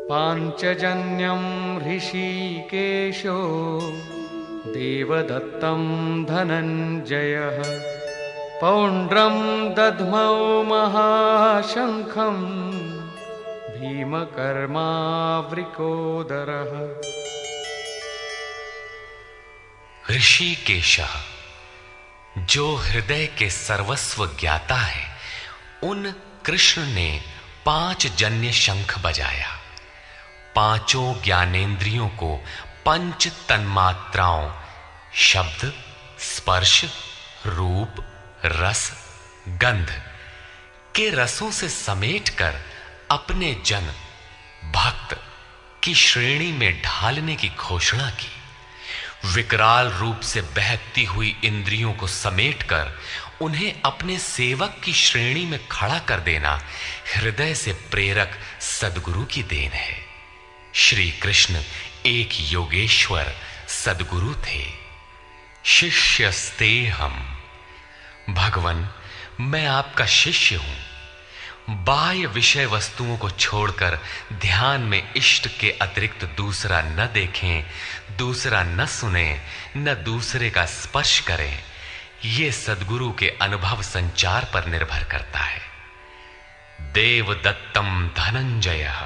पाञ्चजन्यं ऋषिकेशो देवदत्तं धनञ्जयः पौण्ड्रं दध्मौ महाशङ्खं भीमकर्मावृकोदरः। ऋषिकेशः, जो हृदय के सर्वस्व ज्ञाता है, उन कृष्ण ने 5 जन्य शंख बजाया। पांचों ज्ञानेंद्रियों को पंच तन्मात्राओं शब्द, स्पर्श, रूप, रस, गंध के रसों से समेटकर अपने जन भक्त की श्रेणी में ढालने की घोषणा की। विकराल रूप से बहकती हुई इंद्रियों को समेटकर उन्हें अपने सेवक की श्रेणी में खड़ा कर देना हृदय से प्रेरक सद्गुरु की देन है। श्री कृष्ण एक योगेश्वर सद्गुरु थे। शिष्यस्ते हम, भगवन मैं आपका शिष्य हूं। बाह्य विषय वस्तुओं को छोड़कर ध्यान में इष्ट के अतिरिक्त दूसरा न देखें, दूसरा न सुने, न दूसरे का स्पर्श करें। यह सद्गुरु के अनुभव संचार पर निर्भर करता है। देवदत्तम धनंजयः,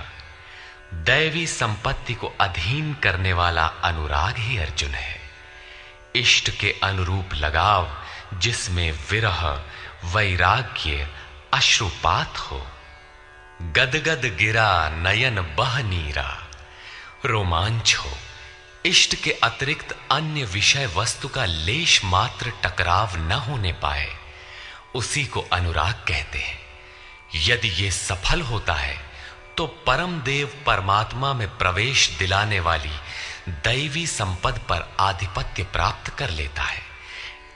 दैवी संपत्ति को अधीन करने वाला अनुराग ही अर्जुन है। इष्ट के अनुरूप लगाव जिसमें विरह, वैराग्य, अश्रुपात हो। गदगद गिरा नयन बह नीरा, रोमांच हो। इष्ट के अतिरिक्त अन्य विषय वस्तु का लेश मात्र टकराव न होने पाए, उसी को अनुराग कहते हैं। यदि ये सफल होता है तो परम देव परमात्मा में प्रवेश दिलाने वाली दैवी संपद पर आधिपत्य प्राप्त कर लेता है।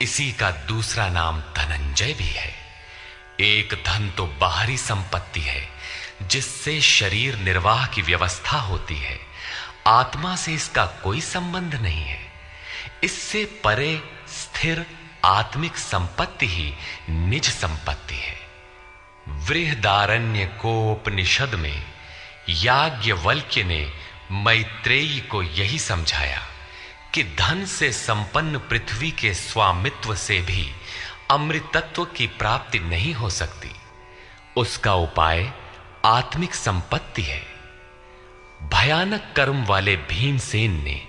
इसी का दूसरा नाम धनंजय भी है। एक धन तो बाहरी संपत्ति है जिससे शरीर निर्वाह की व्यवस्था होती है। आत्मा से इसका कोई संबंध नहीं है। इससे परे स्थिर आत्मिक संपत्ति ही निज संपत्ति है। बृहदारण्य कोपनिषद में याज्ञवल्क्य ने मैत्रेयी को यही समझाया कि धन से संपन्न पृथ्वी के स्वामित्व से भी अमृतत्व की प्राप्ति नहीं हो सकती। उसका उपाय आत्मिक संपत्ति है। भयानक कर्म वाले भीमसेन ने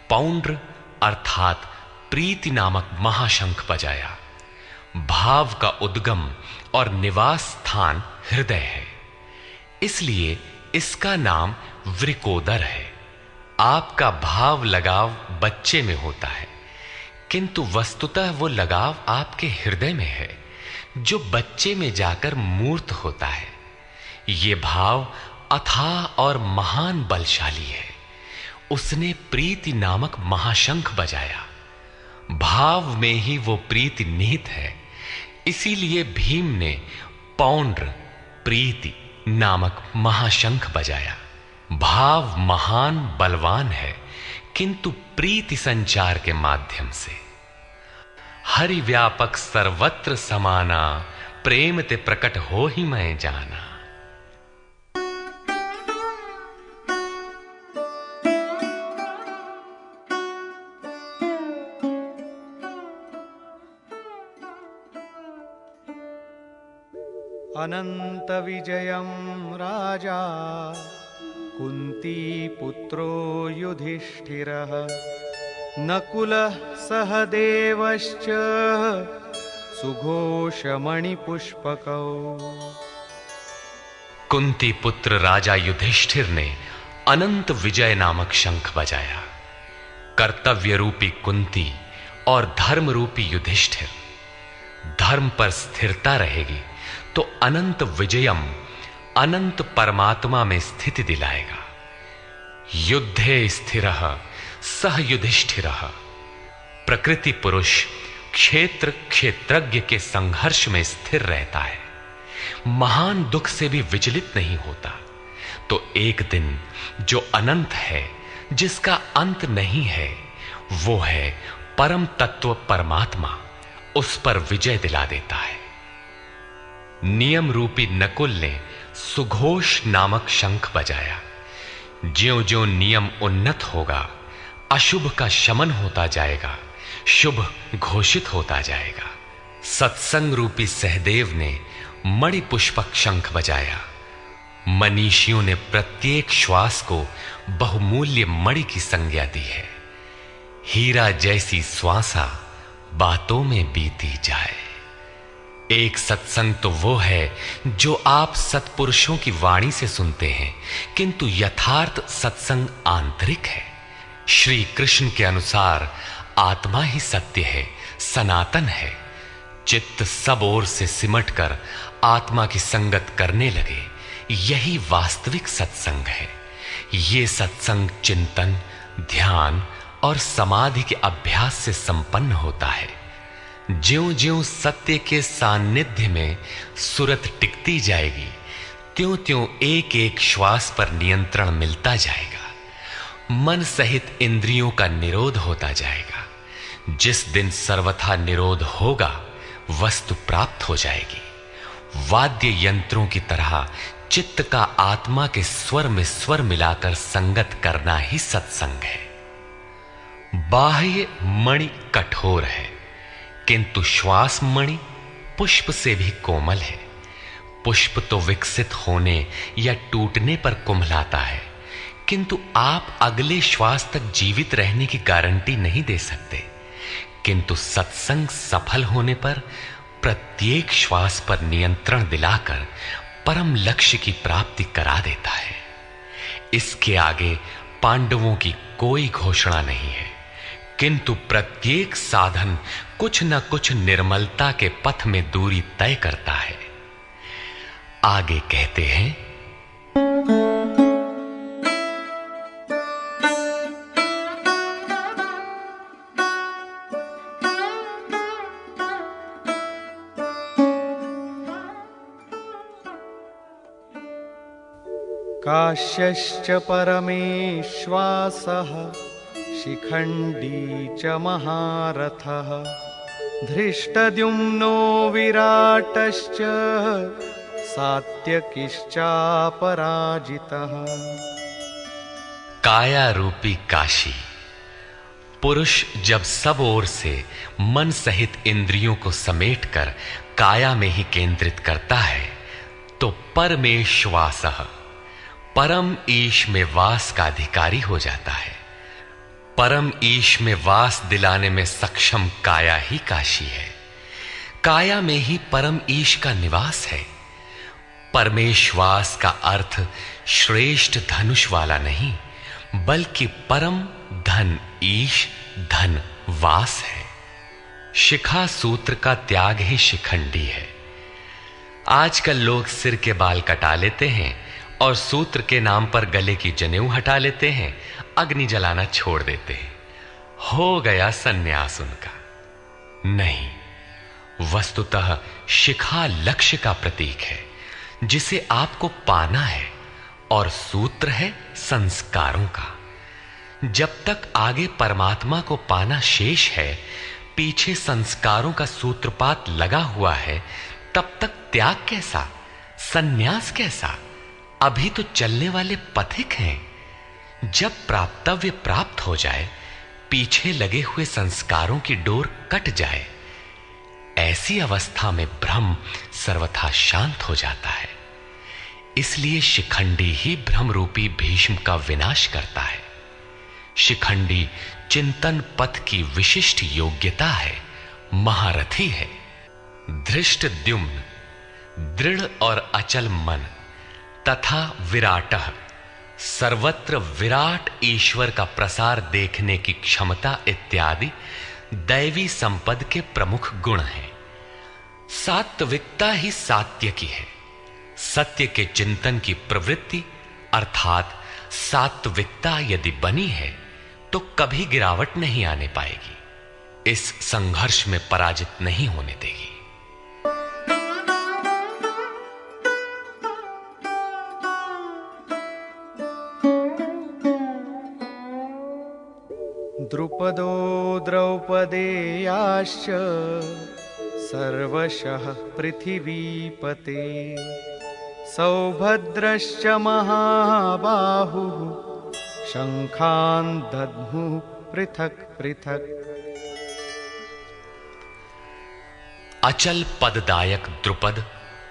पौंड्र अर्थात प्रीति नामक महाशंख बजाया। भाव का उद्गम और निवास स्थान हृदय है, इसलिए इसका नाम वृकोदर है। आपका भाव लगाव बच्चे में होता है, किंतु वस्तुतः वो लगाव आपके हृदय में है जो बच्चे में जाकर मूर्त होता है। ये भाव अथाह और महान बलशाली है। उसने प्रीति नामक महाशंख बजाया। भाव में ही वो प्रीति निहित है। इसीलिए भीम ने पौंड्र प्रीति नामक महाशंख बजाया। भाव महान बलवान है, किंतु प्रीति संचार के माध्यम से। हरि व्यापक सर्वत्र समाना, प्रेम ते प्रकट हो ही मैं जाना। अनंत विजयं राजा कुंती पुत्रो युधिष्ठिरः नकुलः सहदेवश्च सुघोषमणिपुष्पकौ। कुंती पुत्र राजा युधिष्ठिर ने अनंत विजय नामक शंख बजाया। कर्तव्य रूपी कुंती और धर्म रूपी युधिष्ठिर। धर्म पर स्थिरता रहेगी तो अनंत विजयम अनंत परमात्मा में स्थिति दिलाएगा। युद्धे स्थिरः सह युधिष्ठिरः। प्रकृति पुरुष क्षेत्र क्षेत्रज्ञ के संघर्ष में स्थिर रहता है, महान दुख से भी विचलित नहीं होता। तो एक दिन जो अनंत है, जिसका अंत नहीं है, वो है परम तत्व परमात्मा, उस पर विजय दिला देता है। नियम रूपी नकुल ने सुघोष नामक शंख बजाया। ज्यों-ज्यों नियम उन्नत होगा, अशुभ का शमन होता जाएगा, शुभ घोषित होता जाएगा। सत्संग रूपी सहदेव ने मणि पुष्पक शंख बजाया। मनीषियों ने प्रत्येक श्वास को बहुमूल्य मणि की संज्ञा दी है। हीरा जैसी श्वासा बातों में बीती जाए। एक सत्संग तो वो है जो आप सत्पुरुषों की वाणी से सुनते हैं, किंतु यथार्थ सत्संग आंतरिक है। श्री कृष्ण के अनुसार आत्मा ही सत्य है, सनातन है। चित्त सब ओर से सिमटकर आत्मा की संगत करने लगे, यही वास्तविक सत्संग है। ये सत्संग चिंतन, ध्यान और समाधि के अभ्यास से संपन्न होता है। ज्यों-ज्यों सत्य के सान्निध्य में सुरत टिकती जाएगी, त्यों-त्यों एक-एक श्वास पर नियंत्रण मिलता जाएगा। मन सहित इंद्रियों का निरोध होता जाएगा। जिस दिन सर्वथा निरोध होगा, वस्तु प्राप्त हो जाएगी। वाद्य यंत्रों की तरह चित्त का आत्मा के स्वर में स्वर मिलाकर संगत करना ही सत्संग है। बाह्य मणि कठोर है, किंतु श्वास मणि पुष्प से भी कोमल है। पुष्प तो विकसित होने या टूटने पर कुम्हलाता है, किंतु आप अगले श्वास तक जीवित रहने की गारंटी नहीं दे सकते। किंतु सत्संग सफल होने पर प्रत्येक श्वास पर नियंत्रण दिलाकर परम लक्ष्य की प्राप्ति करा देता है। इसके आगे पांडवों की कोई घोषणा नहीं है, किंतु प्रत्येक साधन कुछ न कुछ निर्मलता के पथ में दूरी तय करता है। आगे कहते हैं, काश्यश्च परमेश्वासः शिखण्डी च महारथः धृष्टद्युम्नो विराटश्च सात्यकिश्चापराजितः। काया रूपी काशी। पुरुष जब सब ओर से मन सहित इंद्रियों को समेटकर काया में ही केंद्रित करता है, तो परमेश्वासः परम ईश में वास का अधिकारी हो जाता है। परम ईश में वास दिलाने में सक्षम काया ही काशी है। काया में ही परम ईश का निवास है। परमेश्वास का अर्थ श्रेष्ठ धनुष वाला नहीं, बल्कि परम धन ईश धन वास है। शिखा सूत्र का त्याग ही शिखंडी है। आजकल लोग सिर के बाल कटा लेते हैं और सूत्र के नाम पर गले की जनेऊ हटा लेते हैं, अग्नि जलाना छोड़ देते हैं। हो गया सन्यास उनका। नहीं, वस्तुतः शिखा लक्ष्य का प्रतीक है जिसे आपको पाना है, और सूत्र है संस्कारों का। जब तक आगे परमात्मा को पाना शेष है, पीछे संस्कारों का सूत्रपात लगा हुआ है, तब तक त्याग कैसा, सन्यास कैसा? अभी तो चलने वाले पथिक हैं। जब प्राप्तव्य प्राप्त हो जाए, पीछे लगे हुए संस्कारों की डोर कट जाए, ऐसी अवस्था में ब्रह्म सर्वथा शांत हो जाता है। इसलिए शिखंडी ही ब्रह्म रूपी भीष्म का विनाश करता है। शिखंडी चिंतन पथ की विशिष्ट योग्यता है, महारथी है। धृष्टद्युम्न दृढ़ और अचल मन तथा विराटः सर्वत्र विराट ईश्वर का प्रसार देखने की क्षमता इत्यादि दैवी संपद के प्रमुख गुण हैं। सात्विकता ही सात्य की है। सत्य के चिंतन की प्रवृत्ति अर्थात सात्विकता यदि बनी है तो कभी गिरावट नहीं आने पाएगी, इस संघर्ष में पराजित नहीं होने देगी। द्रुपदो द्रौपदेयाश्च सर्वशः पृथिवीपते सौभद्रश्च महाबाहुः शंखान् दद्मुः पृथक् पृथक्। अचल पददायक द्रुपद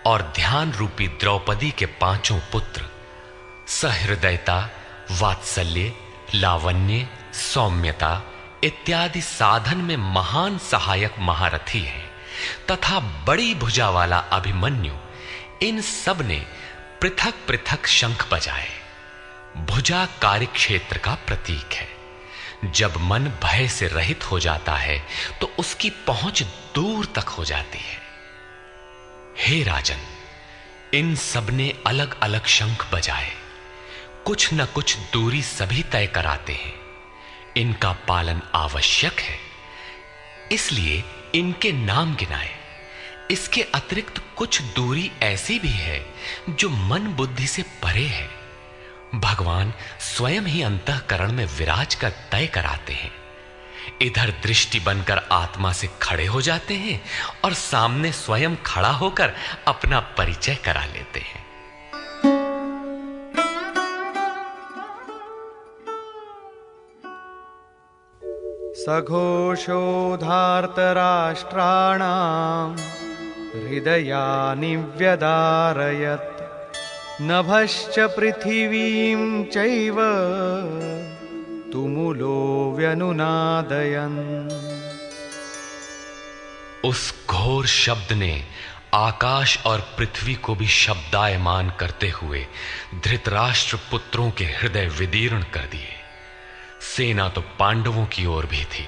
और ध्यान रूपी द्रौपदी के पांचों पुत्र सहृदयता, वात्सल्य, लावण्य, सौम्यता इत्यादि साधन में महान सहायक महारथी हैं तथा बड़ी भुजा वाला अभिमन्यु, इन सब ने पृथक पृथक शंख बजाए। भुजा कार्यक्षेत्र का प्रतीक है। जब मन भय से रहित हो जाता है तो उसकी पहुंच दूर तक हो जाती है। हे राजन, इन सब ने अलग अलग शंख बजाए। कुछ न कुछ दूरी सभी तय कराते हैं। इनका पालन आवश्यक है, इसलिए इनके नाम गिनाए। इसके अतिरिक्त कुछ दूरी ऐसी भी है जो मन बुद्धि से परे है। भगवान स्वयं ही अंतःकरण में विराज कर तय कराते हैं। इधर दृष्टि बनकर आत्मा से खड़े हो जाते हैं और सामने स्वयं खड़ा होकर अपना परिचय करा लेते हैं। सघोषोधार्तराष्ट्राणां हृदयानि व्यदारयत्। नभश्च पृथिवीं चैव तुमुलो व्यनुनादयन्। उस घोर शब्द ने आकाश और पृथ्वी को भी शब्दायमान करते हुए धृतराष्ट्र पुत्रों के हृदय विदीर्ण कर दिए। सेना तो पांडवों की ओर भी थी,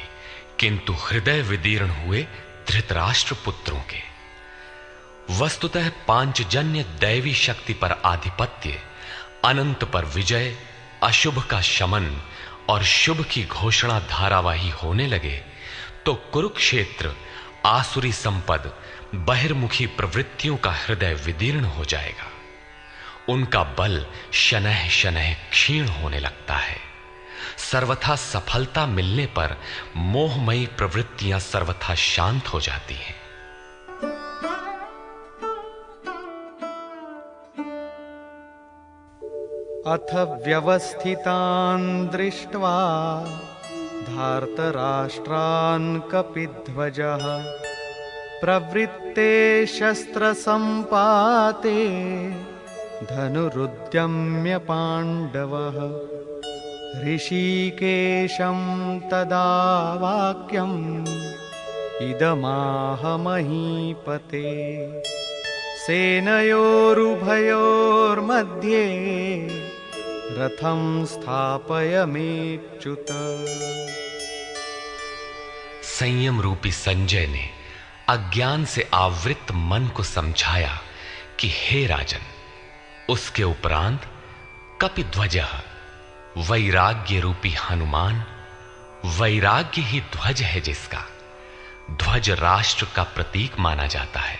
किंतु हृदय विदीर्ण हुए धृतराष्ट्र पुत्रों के। वस्तुतः पांचजन्य दैवी शक्ति पर आधिपत्य, अनंत पर विजय, अशुभ का शमन और शुभ की घोषणा धारावाही होने लगे तो कुरुक्षेत्र आसुरी संपद, बहिर्मुखी प्रवृत्तियों का हृदय विदीर्ण हो जाएगा। उनका बल शनैः शनैः क्षीण होने लगता है। सर्वथा सफलता मिलने पर मोहमयी प्रवृत्तियां सर्वथा शांत हो जाती हैं। अथ व्यवस्थितान् दृष्ट्वा धार्तराष्ट्रान् कपिध्वजः प्रवृत्ते शस्त्रसम्पाते धनुरुद्यम्य पाण्डवः। ऋषिकेशं तदा वाक्यम् इदमाह महीपते। सेनयोरुभयोर्मध्ये रथं स्थापयमेच्युत। संयम रूपी संजय ने अज्ञान से आवृत मन को समझाया कि हे राजन, उसके उपरांत कपिध्वजः, वैराग्य रूपी हनुमान, वैराग्य ही ध्वज है जिसका। ध्वज राष्ट्र का प्रतीक माना जाता है।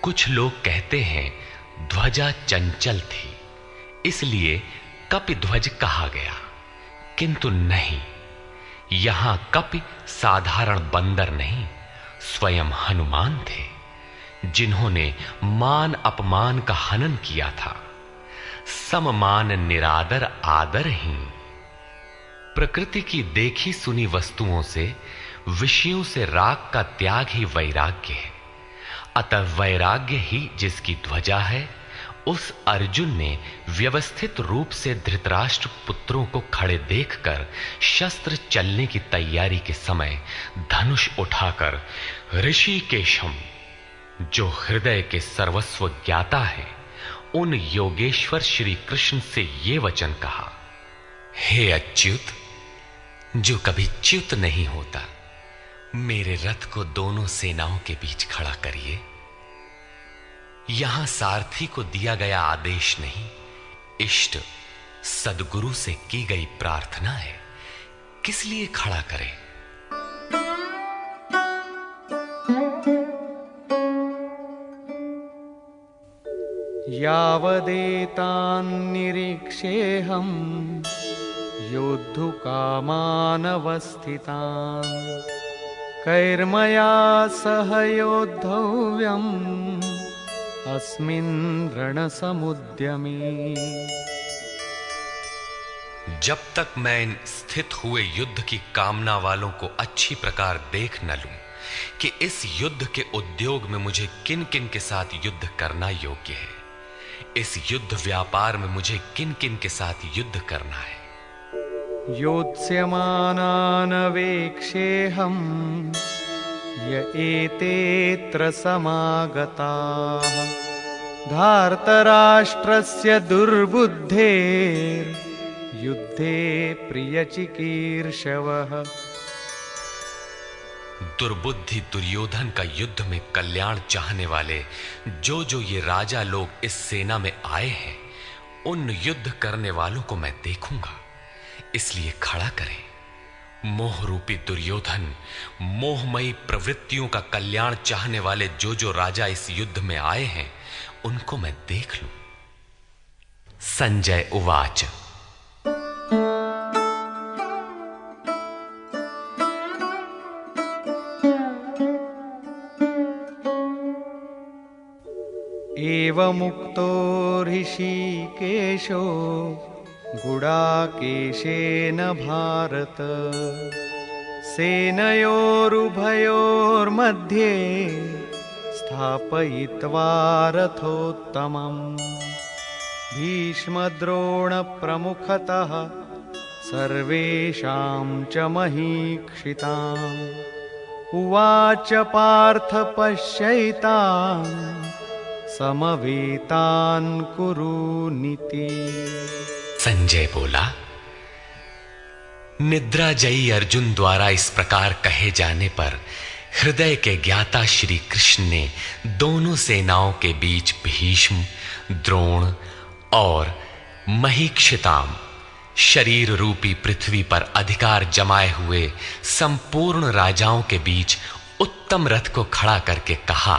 कुछ लोग कहते हैं ध्वजा चंचल थी, इसलिए कपिध्वज कहा गया, किंतु नहीं। यहां कपि साधारण बंदर नहीं, स्वयं हनुमान थे, जिन्होंने मान अपमान का हनन किया था। सममान निरादर आदरहीन। प्रकृति की देखी सुनी वस्तुओं से, विषयों से राग का त्याग ही वैराग्य है। अतः वैराग्य ही जिसकी ध्वजा है, उस अर्जुन ने व्यवस्थित रूप से धृतराष्ट्र पुत्रों को खड़े देखकर शस्त्र चलने की तैयारी के समय धनुष उठाकर ऋषिकेशम, जो हृदय के सर्वस्व ज्ञाता है, उन योगेश्वर श्री कृष्ण से ये वचन कहा, हे अच्युत, जो कभी च्युत नहीं होता, मेरे रथ को दोनों सेनाओं के बीच खड़ा करिए। यहां सारथी को दिया गया आदेश नहीं, इष्ट सदगुरु से की गई प्रार्थना है। किस लिए खड़ा करें? यावदेतान्निरीक्षेऽहं योद्धुकामानवस्थितान् कैर्मया सह योद्धव्यम् अस्मिन् रणसमुद्यमे। जब तक मैं इन स्थित हुए युद्ध की कामना वालों को अच्छी प्रकार देख न लूं कि इस युद्ध के उद्योग में मुझे किन किन के साथ युद्ध करना योग्य है, इस युद्ध व्यापार में मुझे किन किन के साथ युद्ध करना है। योत्स्यमानान् वेक्षेऽहं य एतेऽत्र समागताः धार्तराष्ट्रस्य दुर्बुद्धेर्युद्धे प्रियचिकीर्षवः। दुर्बुद्धि दुर्योधन का युद्ध में कल्याण चाहने वाले जो ये राजा लोग इस सेना में आए हैं, उन युद्ध करने वालों को मैं देखूंगा, इसलिए खड़ा करें। मोह रूपी दुर्योधन, मोहमयी प्रवृत्तियों का कल्याण चाहने वाले जो राजा इस युद्ध में आए हैं, उनको मैं देख लूं। संजय उवाच। एवमुक्तो ऋषिकेशो गुडाकेशेन भारत सेनयोरुभयोर्मध्ये स्थापयित्वा रथोत्तमम् भीष्मद्रोणप्रमुखतः सर्वेषां च महीक्षिताम् उवाच पार्थ पश्यैतान् समवेतान् कुरुनीति। संजय बोला, निद्राजयी अर्जुन द्वारा इस प्रकार कहे जाने पर हृदय के ज्ञाता श्री कृष्ण ने दोनों सेनाओं के बीच भीष्म, द्रोण और महीक्षिताम शरीर रूपी पृथ्वी पर अधिकार जमाए हुए संपूर्ण राजाओं के बीच उत्तम रथ को खड़ा करके कहा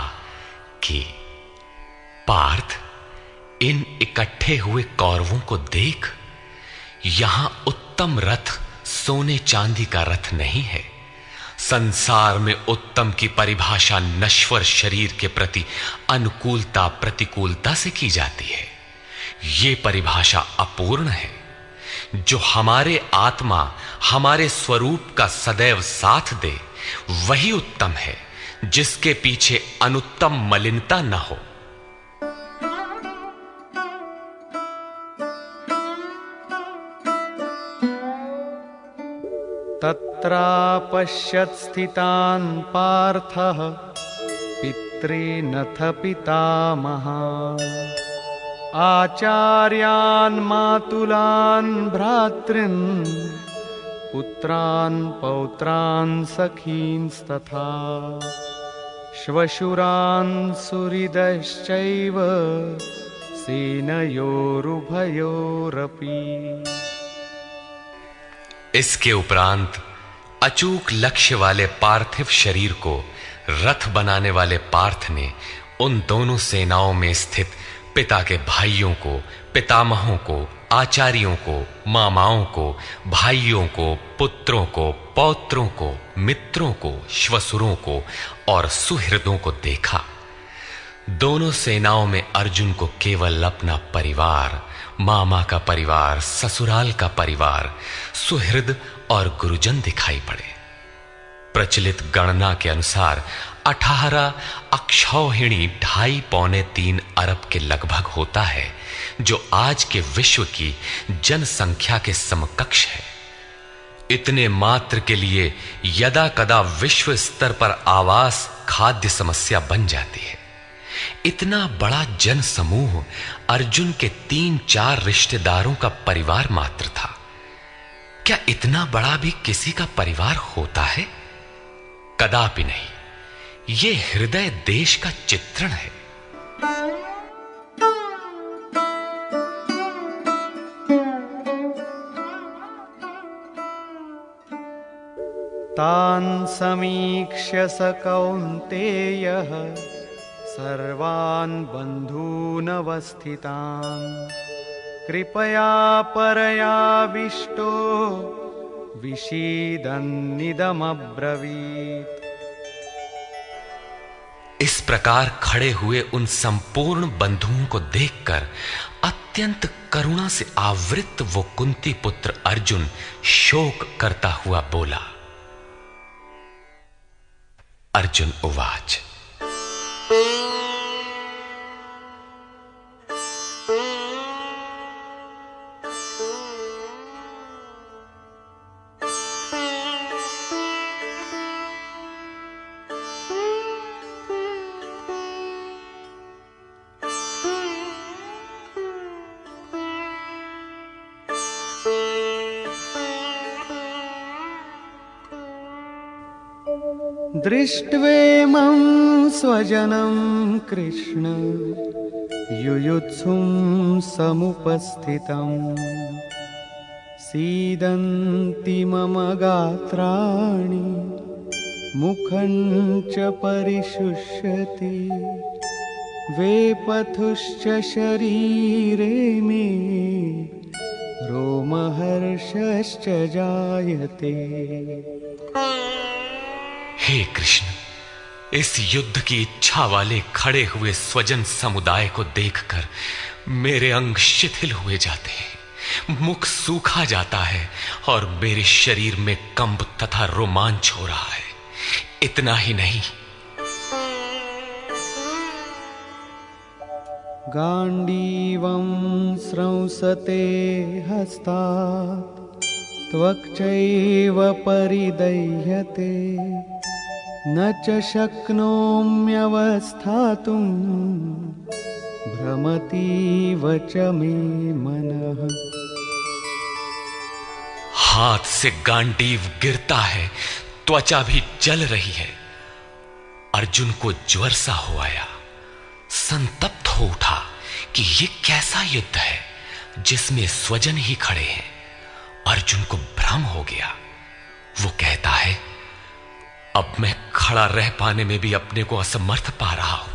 कि पार्थ, इन इकट्ठे हुए कौरवों को देख, यहां उत्तम रथ सोने चांदी का रथ नहीं है। संसार में उत्तम की परिभाषा नश्वर शरीर के प्रति अनुकूलता प्रतिकूलता से की जाती है। ये परिभाषा अपूर्ण है। जो हमारे आत्मा, हमारे स्वरूप का सदैव साथ दे, वही उत्तम है, जिसके पीछे अनुत्तम मलिनता न हो। तत्रापश्यत् स्थितान् पार्थः पितॄनथ पितामहान् आचार्यान् मातुलान् भ्रातॄन् पुत्रान् पौत्रान् सखींस्तथा श्वशुरान् सुहृदश्चैव सेनयोरुभयोरपि। इसके उपरांत अचूक लक्ष्य वाले पार्थिव शरीर को रथ बनाने वाले पार्थ ने उन दोनों सेनाओं में स्थित पिता के भाइयों को, पितामहों को, आचार्यों को, मामाओं को, भाइयों को, पुत्रों को, पौत्रों को, मित्रों को, श्वसुरों को और सुहृदों को देखा। दोनों सेनाओं में अर्जुन को केवल अपना परिवार, मामा का परिवार, ससुराल का परिवार, सुहृद और गुरुजन दिखाई पड़े। प्रचलित गणना के अनुसार 18 अक्षौहिणी 2.5-3 अरब के लगभग होता है, जो आज के विश्व की जनसंख्या के समकक्ष है। इतने मात्र के लिए यदा कदा विश्व स्तर पर आवास, खाद्य समस्या बन जाती है। इतना बड़ा जन समूह अर्जुन के 3-4 रिश्तेदारों का परिवार मात्र था। क्या इतना बड़ा भी किसी का परिवार होता है? कदापि नहीं। ये हृदय देश का चित्रण है। तान् समीक्ष्य स कौन्तेयः सर्वान् बन्धूनवस्थितान् कृपया परयाविष्टो विषीदन्निदमब्रवीत्। इस प्रकार खड़े हुए उन संपूर्ण बंधुओं को देखकर अत्यंत करुणा से आवृत वो कुंती पुत्र अर्जुन शोक करता हुआ बोला। अर्जुन उवाच। दृष्ट्वेमं स्वजनं कृष्ण युयुत्सुं समुपस्थितं सीदन्ति मम गात्राणि मुखं च परिशुष्यति वेपथुश्च शरीरे मे रोमहर्षश्च जायते। हे कृष्ण, इस युद्ध की इच्छा वाले खड़े हुए स्वजन समुदाय को देखकर मेरे अंग शिथिल हुए जाते हैं, मुख सूखा जाता है और मेरे शरीर में कंप तथा रोमांच हो रहा है। इतना ही नहीं, गांडीवं स्रंसते हस्तात् त्वक्चैव परिदह्यते न च शक्नोम्यवस्थातुं भ्रमतीव च मे मनः। हाथ से गांडीव गिरता है, त्वचा भी जल रही है। अर्जुन को ज्वर सा हो आया, संतप्त हो उठा कि ये कैसा युद्ध है जिसमें स्वजन ही खड़े हैं। अर्जुन को भ्रम हो गया। वो कहता है, अब मैं खड़ा रह पाने में भी अपने को असमर्थ पा रहा हूं,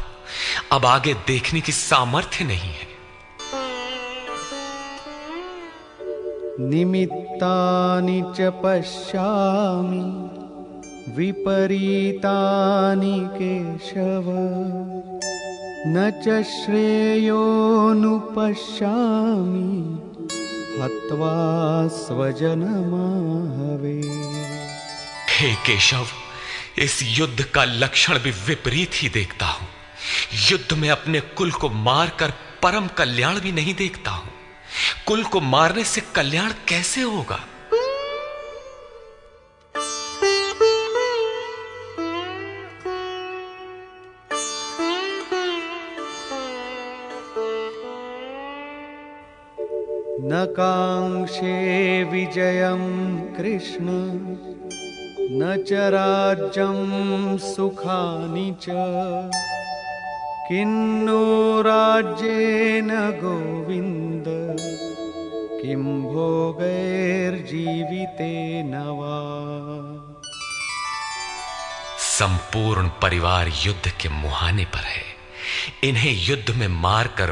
अब आगे देखने की सामर्थ्य नहीं है। निमित्तानि च पश्यामि विपरीतानि केशव न च श्रेयोनुपश्यामि हत्वा स्वजनमाहवे। हे केशव, इस युद्ध का लक्षण भी विपरीत ही देखता हूं। युद्ध में अपने कुल को मारकर परम कल्याण भी नहीं देखता हूं। कुल को मारने से कल्याण कैसे होगा? न कांक्षे विजयं कृष्ण न च राज्यं सुखानि च किन्नो राज्येन गोविन्द किं भोगैर्जीवितेन वा। संपूर्ण परिवार युद्ध के मुहाने पर है। इन्हें युद्ध में मारकर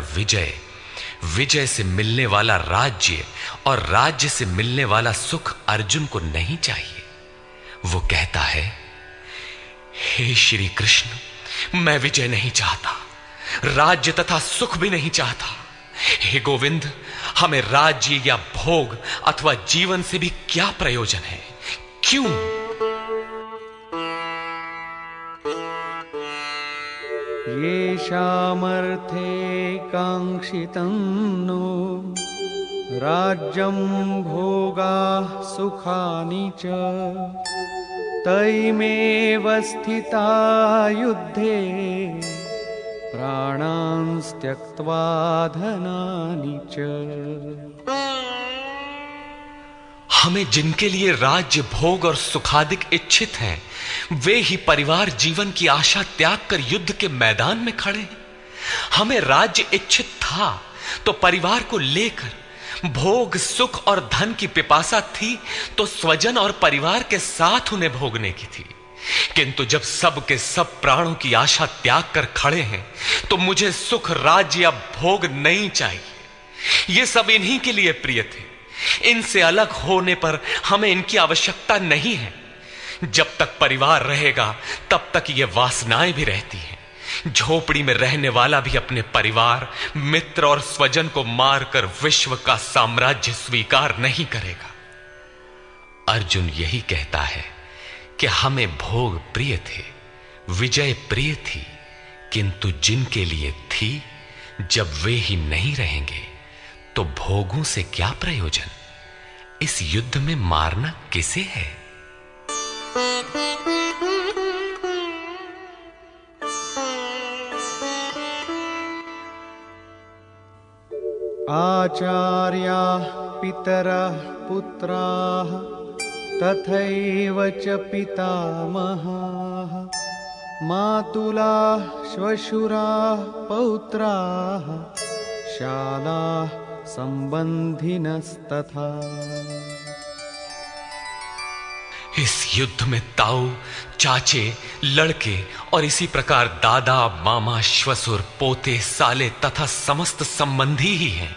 विजय से मिलने वाला राज्य और राज्य से मिलने वाला सुख अर्जुन को नहीं चाहिए। वो कहता है, हे श्री कृष्ण, मैं विजय नहीं चाहता, राज्य तथा सुख भी नहीं चाहता। हे गोविंद, हमें राज्य या भोग अथवा जीवन से भी क्या प्रयोजन है? क्यों? येषामर्थे कांक्षितं नो राज्यं भोगाः सुखानि च तैमेव स्थिता युद्धे प्राणान् त्यक्त्वा धनानि च। हमें जिनके लिए राज्य भोग और सुखादिक इच्छित हैं, वे ही परिवार जीवन की आशा त्याग कर युद्ध के मैदान में खड़े हैं। हमें राज्य इच्छित था तो परिवार को लेकर, भोग सुख और धन की पिपासा थी तो स्वजन और परिवार के साथ उन्हें भोगने की थी। किंतु जब सब के सब प्राणों की आशा त्याग कर खड़े हैं तो मुझे सुख राज्य या भोग नहीं चाहिए। ये सब इन्हीं के लिए प्रिय थे। इनसे अलग होने पर हमें इनकी आवश्यकता नहीं है। जब तक परिवार रहेगा तब तक ये वासनाएं भी रहती हैं। झोपड़ी में रहने वाला भी अपने परिवार, मित्र और स्वजन को मारकर विश्व का साम्राज्य स्वीकार नहीं करेगा। अर्जुन यही कहता है कि हमें भोग प्रिय थे, विजय प्रिय थी, किंतु जिनके लिए थी, जब वे ही नहीं रहेंगे तो भोगों से क्या प्रयोजन? इस युद्ध में मारना किसे है? आचार्याः पितरः पुत्राः तथैव च पितामहाः मातुलाः श्वशुराः पौत्राः शालाः संबंधिनस्तथा। इस युद्ध में ताऊ, चाचे, लड़के और इसी प्रकार दादा, मामा, श्वसुर, पोते, साले तथा समस्त संबंधी ही हैं।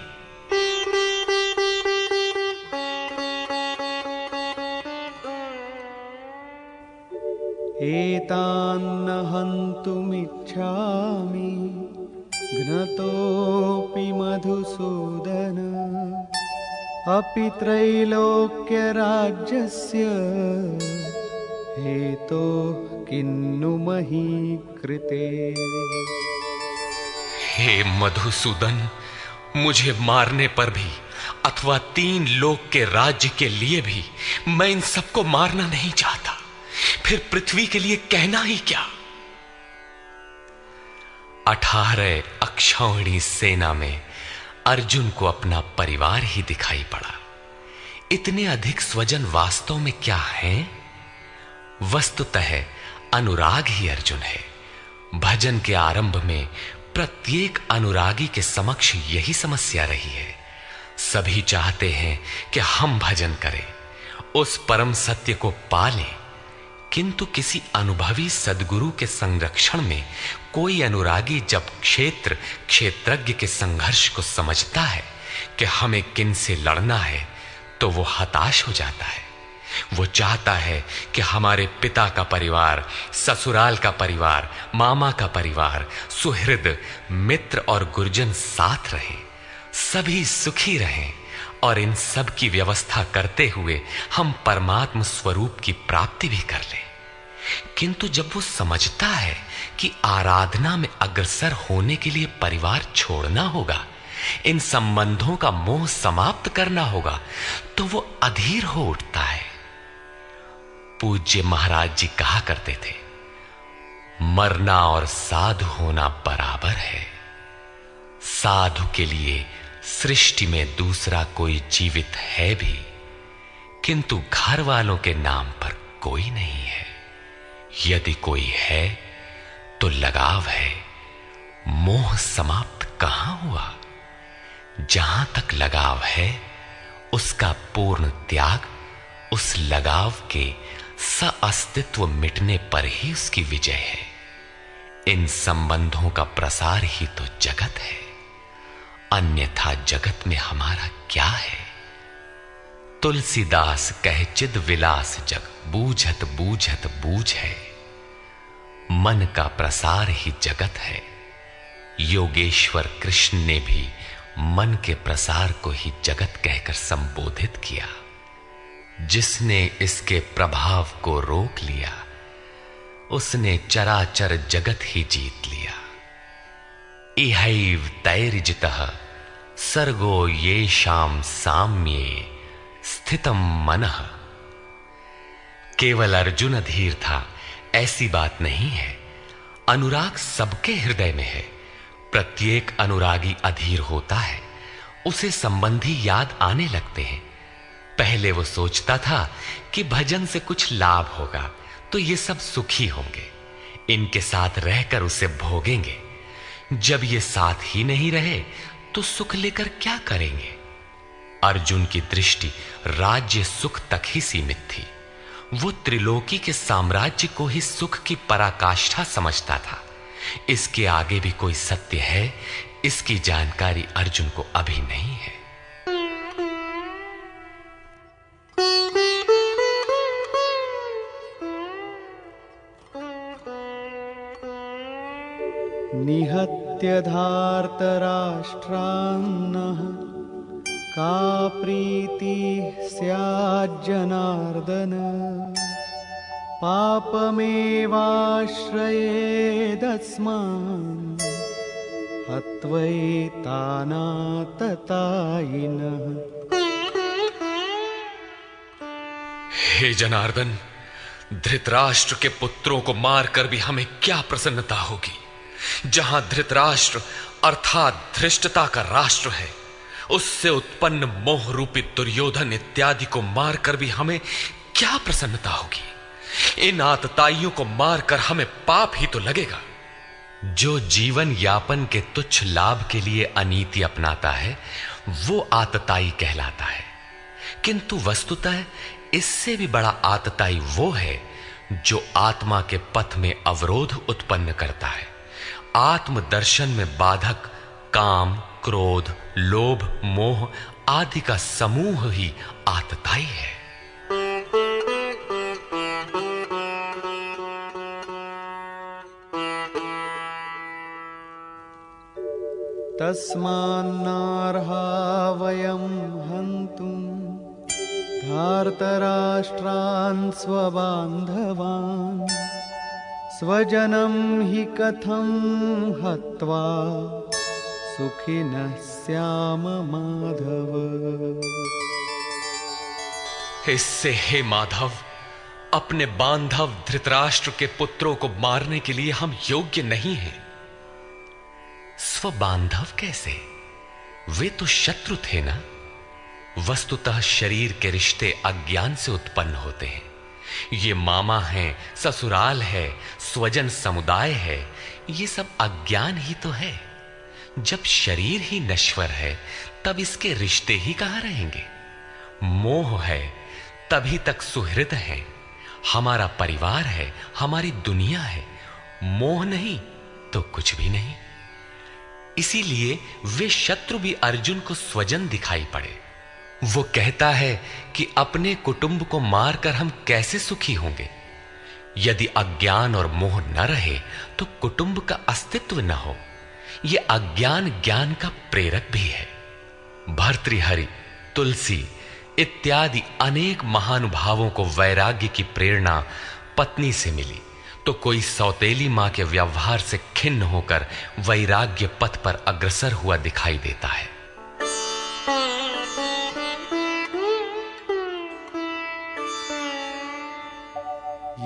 एतान्न हन्तुमिच्छामि घ्नतोऽपि मधुसूदन अपि त्रैलोक्यराज्यस्य हेतो किन्नु मही कृते। हे मधुसूदन, मुझे मारने पर भी अथवा 3 लोक के राज्य के लिए भी मैं इन सबको मारना नहीं चाहता। फिर पृथ्वी के लिए कहना ही क्या? 18 अक्षौहिणी सेना में अर्जुन को अपना परिवार ही दिखाई पड़ा। इतने अधिक स्वजन वास्तव में क्या हैं? वस्तुतः अनुराग ही अर्जुन है। भजन के आरंभ में प्रत्येक अनुरागी के समक्ष यही समस्या रही है। सभी चाहते हैं कि हम भजन करें, उस परम सत्य को पालें, किंतु किसी अनुभवी सद्गुरु के संरक्षण में कोई अनुरागी जब क्षेत्रज्ञ के संघर्ष को समझता है कि हमें किन से लड़ना है, तो वो हताश हो जाता है। वो चाहता है कि हमारे पिता का परिवार, ससुराल का परिवार, मामा का परिवार, सुहृद, मित्र और गुरुजन साथ रहे, सभी सुखी रहें और इन सब की व्यवस्था करते हुए हम परमात्म स्वरूप की प्राप्ति भी कर लें। किंतु जब वो समझता है कि आराधना में अग्रसर होने के लिए परिवार छोड़ना होगा, इन संबंधों का मोह समाप्त करना होगा, तो वो अधीर हो उठता है। पूज्य महाराज जी कहा करते थे, मरना और साधु होना बराबर है। साधु के लिए सृष्टि में दूसरा कोई जीवित है भी, किंतु घर वालों के नाम पर कोई नहीं है। यदि कोई है तो लगाव है, मोह समाप्त कहां हुआ? जहां तक लगाव है, उसका पूर्ण त्याग, उस लगाव के सअस्तित्व मिटने पर ही उसकी विजय है। इन संबंधों का प्रसार ही तो जगत है, अन्यथा जगत में हमारा क्या है? तुलसीदास कहे चिद विलास जग, बूझत बूझत बूझ है। मन का प्रसार ही जगत है। योगेश्वर कृष्ण ने भी मन के प्रसार को ही जगत कहकर संबोधित किया। जिसने इसके प्रभाव को रोक लिया, उसने चराचर जगत ही जीत लिया। इहैव तैर्जितः सर्गो येषां साम्ये स्थितम मनः। केवल अर्जुन अधीर था, ऐसी बात नहीं है। अनुराग सबके हृदय में है। प्रत्येक अनुरागी अधीर होता है, उसे संबंधी याद आने लगते हैं। पहले वो सोचता था कि भजन से कुछ लाभ होगा तो ये सब सुखी होंगे, इनके साथ रहकर उसे भोगेंगे। जब ये साथ ही नहीं रहे तो सुख लेकर क्या करेंगे? अर्जुन की दृष्टि राज्य सुख तक ही सीमित थी। वो त्रिलोकी के साम्राज्य को ही सुख की पराकाष्ठा समझता था। इसके आगे भी कोई सत्य है, इसकी जानकारी अर्जुन को अभी नहीं है। निहत्य धार्तराष्ट्रान्नः का प्रीतिः स्याज्जनार्दन पापमेवाश्रयेदस्मान् हत्वैतानाततायिनः। हे जनार्दन, धृतराष्ट्र के पुत्रों को मारकर भी हमें क्या प्रसन्नता होगी। जहां धृतराष्ट्र अर्थात धृष्टता का राष्ट्र है, उससे उत्पन्न मोह रूपी दुर्योधन इत्यादि को मारकर भी हमें क्या प्रसन्नता होगी। इन आतताइयों को मारकर हमें पाप ही तो लगेगा। जो जीवन यापन के तुच्छ लाभ के लिए अनीति अपनाता है वो आतताई कहलाता है, किंतु वस्तुतः इससे भी बड़ा आतताई वो है जो आत्मा के पथ में अवरोध उत्पन्न करता है। आत्मदर्शन में बाधक काम, क्रोध, लोभ, मोह आदि का समूह ही आतताई है। तस्मान्नार्हा वयं हन्तुं धार्तराष्ट्रान् स्वबान्धवान् स्वजनं हि कथं हत्वा सुखिनः स्याम माधव। इससे हे माधव, अपने बांधव धृतराष्ट्र के पुत्रों को मारने के लिए हम योग्य नहीं हैं। स्वबांधव कैसे? वे तो शत्रु थे ना। वस्तुतः शरीर के रिश्ते अज्ञान से उत्पन्न होते हैं। ये मामा है, ससुराल है, स्वजन समुदाय है, ये सब अज्ञान ही तो है। जब शरीर ही नश्वर है तब इसके रिश्ते ही कहां रहेंगे। मोह है तभी तक सुहृद है, हमारा परिवार है, हमारी दुनिया है। मोह नहीं तो कुछ भी नहीं। इसीलिए वे शत्रु भी अर्जुन को स्वजन दिखाई पड़े। वो कहता है कि अपने कुटुंब को मारकर हम कैसे सुखी होंगे। यदि अज्ञान और मोह न रहे तो कुटुंब का अस्तित्व न हो। यह अज्ञान ज्ञान का प्रेरक भी है। भर्तृहरि, तुलसी इत्यादि अनेक महानुभावों को वैराग्य की प्रेरणा पत्नी से मिली, तो कोई सौतेली मां के व्यवहार से खिन्न होकर वैराग्य पथ पर अग्रसर हुआ दिखाई देता है।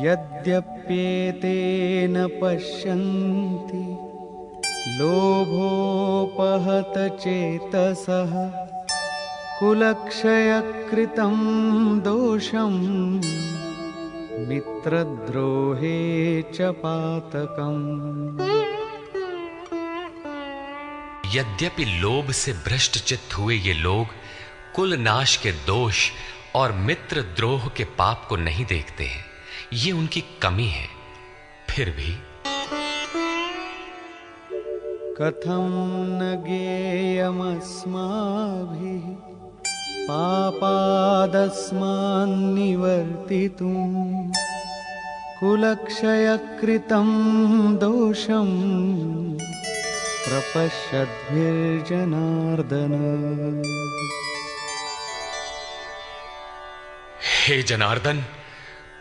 यद्यप्येतेन पश्यन्ति लोभोपहत चेतसः कुलक्षयकृतं दोषं मित्रद्रोहे च पातकम्। यद्यपि लोभ से भ्रष्ट चित्त हुए ये लोग कुल नाश के दोष और मित्र द्रोह के पाप को नहीं देखते हैं। ये उनकी कमी है। फिर भी कथं न ज्ञेयमस्माभिः पापादस्मान्निवर्तितुं कुलक्षयकृतं दोषं प्रपश्यद्भिर्जनार्दन। हे जनार्दन,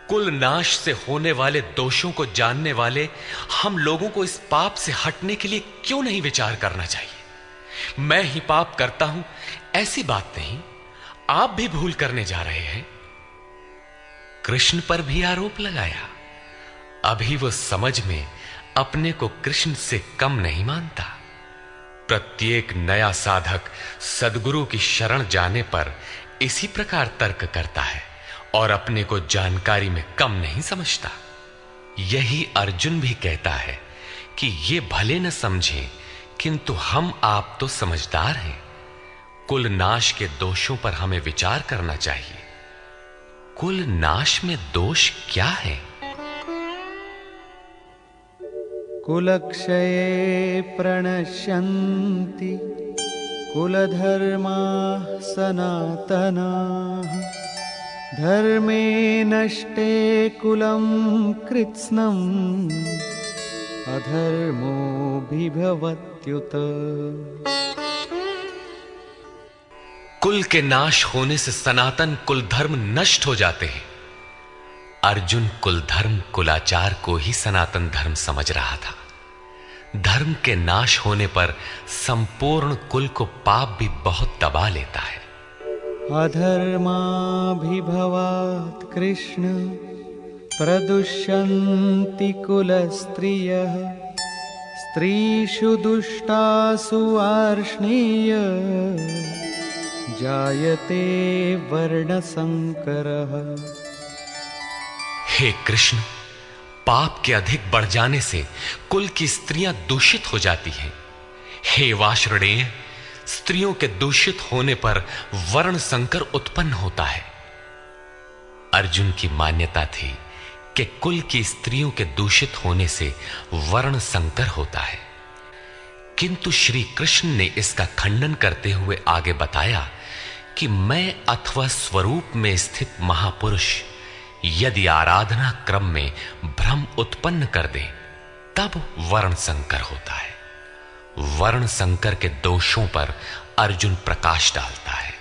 कुल नाश से होने वाले दोषों को जानने वाले हम लोगों को इस पाप से हटने के लिए क्यों नहीं विचार करना चाहिए। मैं ही पाप करता हूं ऐसी बात नहीं, आप भी भूल करने जा रहे हैं। कृष्ण पर भी आरोप लगाया। अभी वो समझ में अपने को कृष्ण से कम नहीं मानता। प्रत्येक नया साधक सद्गुरु की शरण जाने पर इसी प्रकार तर्क करता है और अपने को जानकारी में कम नहीं समझता। यही अर्जुन भी कहता है कि ये भले न समझें, किंतु हम आप तो समझदार हैं। कुल नाश के दोषों पर हमें विचार करना चाहिए। कुल नाश में दोष क्या है? कुलक्षये प्रणश्यन्ति कुलधर्माः सनातनाः धर्मे नष्टे कुलं कृत्स्नम् अधर्मोऽभिभवत्युत। कुल के नाश होने से सनातन कुल धर्म नष्ट हो जाते हैं। अर्जुन कुल धर्म कुलाचार को ही सनातन धर्म समझ रहा था। धर्म के नाश होने पर संपूर्ण कुल को पाप भी बहुत दबा लेता है। अधर्माभिभवात् कृष्ण प्रदुष्यन्ति कुलस्त्रियः। स्त्रीषु दुष्टासु वार्ष्णेय जायते वर्णसंकरः। हे कृष्ण, पाप के अधिक बढ़ जाने से कुल की स्त्रियां दूषित हो जाती हैं। हे वार्ष्णेय, स्त्रियों के दूषित होने पर वर्ण संकर उत्पन्न होता है। अर्जुन की मान्यता थी कि कुल की स्त्रियों के दूषित होने से वर्ण संकर होता है, किंतु श्री कृष्ण ने इसका खंडन करते हुए आगे बताया कि मैं अथवा स्वरूप में स्थित महापुरुष यदि आराधना क्रम में भ्रम उत्पन्न कर दे तब वर्ण संकर होता है। वर्ण संकर के दोषों पर अर्जुन प्रकाश डालता है।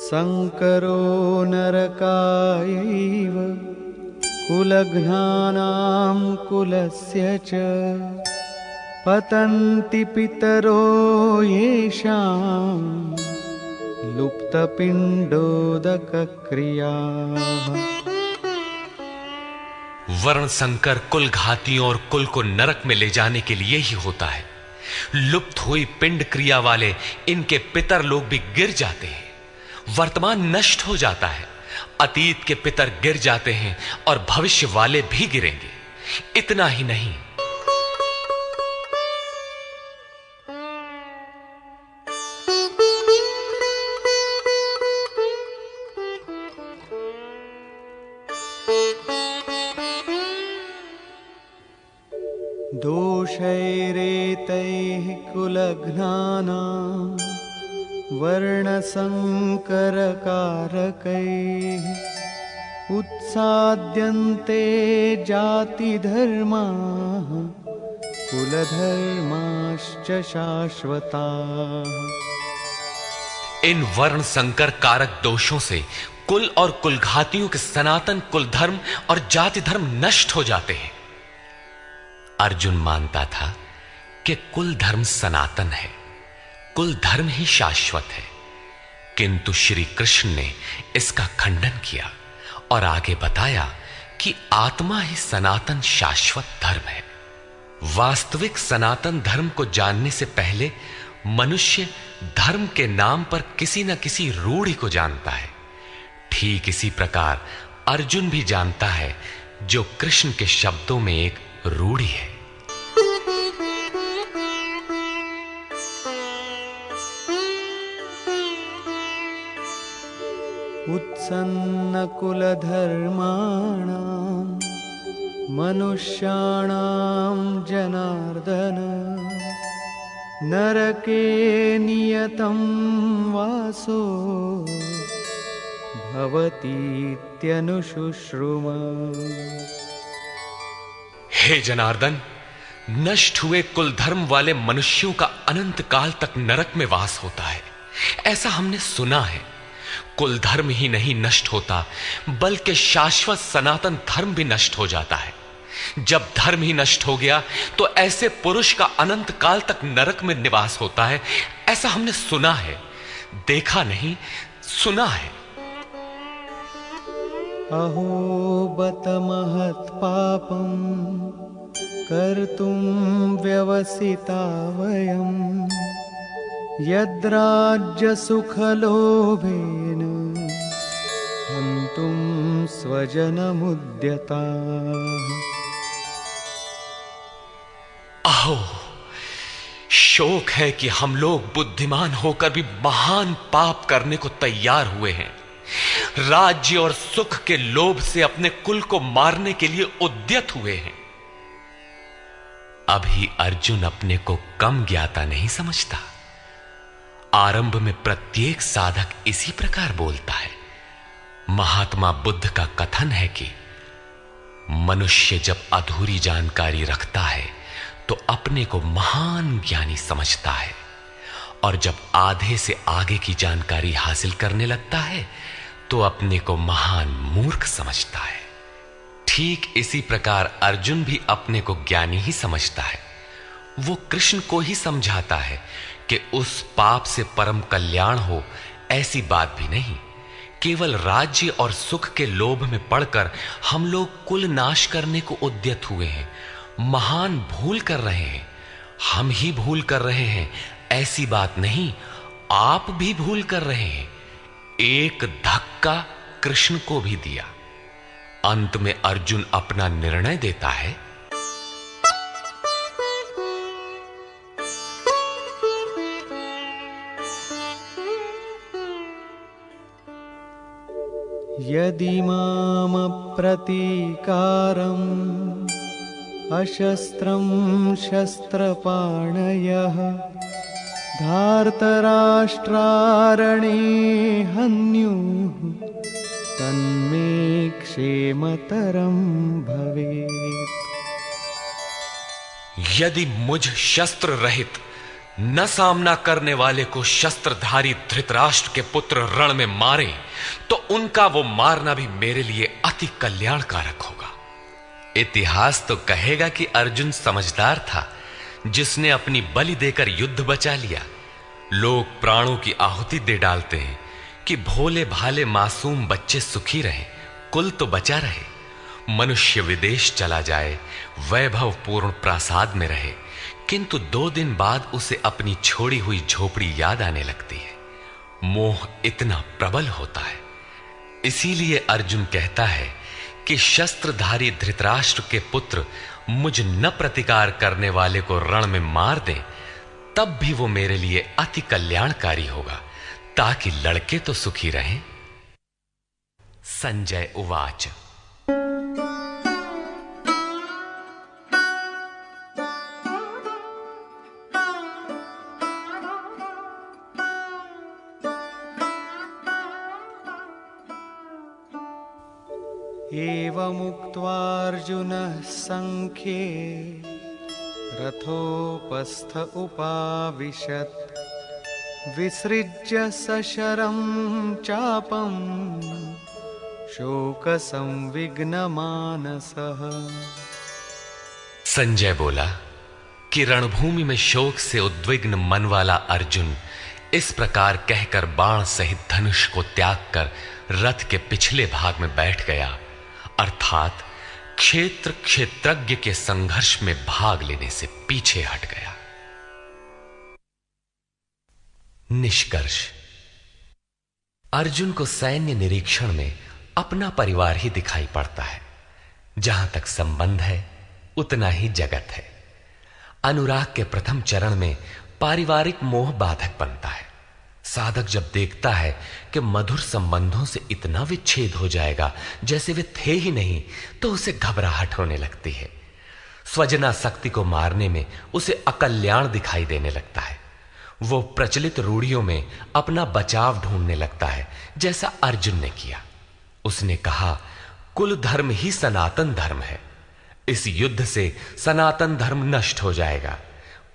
संकरो नरकायैव कुलघ्नानां कुलस्य च। पतन्ति पितरो येषां लुप्तपिण्डोदकक्रियाः। वर्ण संकर कुल घातियों और कुल को नरक में ले जाने के लिए ही होता है। लुप्त हुई पिंड क्रिया वाले इनके पितर लोग भी गिर जाते हैं। वर्तमान नष्ट हो जाता है, अतीत के पितर गिर जाते हैं और भविष्य वाले भी गिरेंगे। इतना ही नहीं, दोषैरेतैः कुलघ्नानां वर्णसंकरकारकैः उत्साद्यन्ते जातिधर्माः कुलधर्माश्च शाश्वताः। इन वर्ण संकर कारक दोषों से कुल और कुलघातियों के सनातन कुल धर्म और जाति धर्म नष्ट हो जाते हैं। अर्जुन मानता था कि कुल धर्म सनातन है, कुल धर्म ही शाश्वत है, किंतु श्री कृष्ण ने इसका खंडन किया और आगे बताया कि आत्मा ही सनातन शाश्वत धर्म है। वास्तविक सनातन धर्म को जानने से पहले मनुष्य धर्म के नाम पर किसी न किसी रूढ़ि को जानता है। ठीक इसी प्रकार अर्जुन भी जानता है, जो कृष्ण के शब्दों में एक रूढ़ि है। उत्सन्नकुलधर्माणां मनुष्याणां जनार्दन नरके नियतं वासो भवतीत्यनुशुश्रुम। हे जनार्दन, नष्ट हुए कुल धर्म वाले मनुष्यों का अनंत काल तक नरक में वास होता है, ऐसा हमने सुना है। कुल धर्म ही नहीं नष्ट होता, बल्कि शाश्वत सनातन धर्म भी नष्ट हो जाता है। जब धर्म ही नष्ट हो गया तो ऐसे पुरुष का अनंत काल तक नरक में निवास होता है, ऐसा हमने सुना है, देखा नहीं, सुना है। अहो बत महत् पापं कर्तुं व्यवसिता वयं यद्राज्यसुखलोभेन हन्तुं स्वजनमुद्यताः। अहो, शोक है कि हम लोग बुद्धिमान होकर भी महान पाप करने को तैयार हुए हैं। राज्य और सुख के लोभ से अपने कुल को मारने के लिए उद्यत हुए हैं। अभी अर्जुन अपने को कम ज्ञाता नहीं समझता। आरंभ में प्रत्येक साधक इसी प्रकार बोलता है, महात्मा बुद्ध का कथन है कि मनुष्य जब अधूरी जानकारी रखता है तो अपने को महान ज्ञानी समझता है, और जब आधे से आगे की जानकारी हासिल करने लगता है तो अपने को महान मूर्ख समझता है। ठीक इसी प्रकार अर्जुन भी अपने को ज्ञानी ही समझता है। वो कृष्ण को ही समझाता है कि उस पाप से परम कल्याण हो, ऐसी बात भी नहीं। केवल राज्य और सुख के लोभ में पड़कर हम लोग कुल नाश करने को उद्यत हुए हैं, महान भूल कर रहे हैं। हम ही भूल कर रहे हैं ऐसी बात नहीं, आप भी भूल कर रहे हैं। एक धक्का कृष्ण को भी दिया। अंत में अर्जुन अपना निर्णय देता है। यदि माम प्रतीकारम् अशस्त्रं शस्त्रपाणयः धार्तराष्ट्रारणे हन्युः तन्मे क्षेमतरं भवेत्। यदि मुझ शस्त्र रहित न सामना करने वाले को शस्त्रधारी धृतराष्ट्र के पुत्र रण में मारे तो उनका वो मारना भी मेरे लिए अति कल्याणकारक होगा। इतिहास तो कहेगा कि अर्जुन समझदार था, जिसने अपनी बलि देकर युद्ध बचा लिया। लोग प्राणों की आहुति दे डालते हैं कि भोले भाले मासूम बच्चे सुखी रहें, कुल तो बचा रहे। मनुष्य विदेश चला जाए, वैभवपूर्ण प्रासाद में रहे, किंतु 2 दिन बाद उसे अपनी छोड़ी हुई झोपड़ी याद आने लगती है। मोह इतना प्रबल होता है। इसीलिए अर्जुन कहता है कि शस्त्रधारी धृतराष्ट्र के पुत्र मुझ न प्रतिकार करने वाले को रण में मार दें, तब भी वो मेरे लिए अति कल्याणकारी होगा, ताकि लड़के तो सुखी रहें। संजय उवाच। एवमुक्त्वार्जुनः संख्ये रथोपस्थ उपाविशत् विसृज्य सशरं चापं शोकसंविघ्नमानसः। संजय बोला कि रणभूमि में शोक से उद्विग्न मन वाला अर्जुन इस प्रकार कहकर बाण सहित धनुष को त्याग कर रथ के पिछले भाग में बैठ गया, अर्थात क्षेत्र क्षेत्रज्ञ के संघर्ष में भाग लेने से पीछे हट गया। निष्कर्ष। अर्जुन को सैन्य निरीक्षण में अपना परिवार ही दिखाई पड़ता है। जहां तक संबंध है उतना ही जगत है। अनुराग के प्रथम चरण में पारिवारिक मोह बाधक बनता है। साधक जब देखता है कि मधुर संबंधों से इतना विच्छेद हो जाएगा जैसे वे थे ही नहीं, तो उसे घबराहट होने लगती है। स्वजनासक्ति को मारने में उसे अकल्याण दिखाई देने लगता है। वो प्रचलित रूढ़ियों में अपना बचाव ढूंढने लगता है, जैसा अर्जुन ने किया। उसने कहा, कुल धर्म ही सनातन धर्म है। इस युद्ध से सनातन धर्म नष्ट हो जाएगा।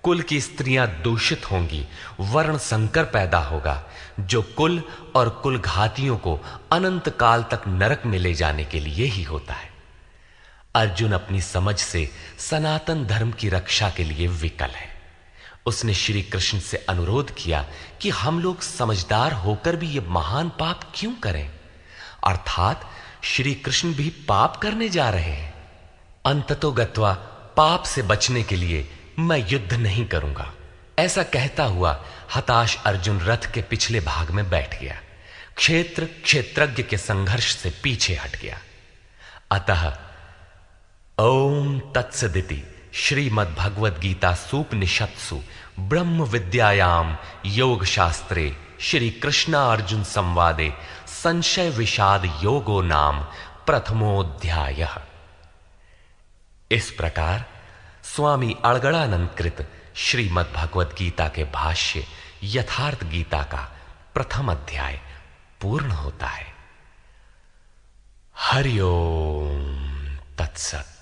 कुल की स्त्रियां दूषित होंगी, वर्ण संकर पैदा होगा, जो कुल और कुल घातियों को अनंत काल तक नरक में ले जाने के लिए ही होता है। अर्जुन अपनी समझ से सनातन धर्म की रक्षा के लिए विकल है। उसने श्री कृष्ण से अनुरोध किया कि हम लोग समझदार होकर भी ये महान पाप क्यों करें, अर्थात श्री कृष्ण भी पाप करने जा रहे हैं। अंततोगत्वा पाप से बचने के लिए मैं युद्ध नहीं करूंगा, ऐसा कहता हुआ हताश अर्जुन रथ के पिछले भाग में बैठ गया। क्षेत्र क्षेत्रज्ञ के संघर्ष से पीछे हट गया। अतः ओम तत्सदिति श्रीमद् भगवद गीता सूपनिषत्सु ब्रह्म विद्यायाम योग शास्त्रे श्री कृष्णा अर्जुन संवादे संशय विषाद योगो नाम प्रथमोऽध्यायः। इस प्रकार स्वामी अड़गड़ानंद कृत श्रीमद् भगवद गीता के भाष्य यथार्थ गीता का प्रथम अध्याय पूर्ण होता है। हरि ओम तत्सत।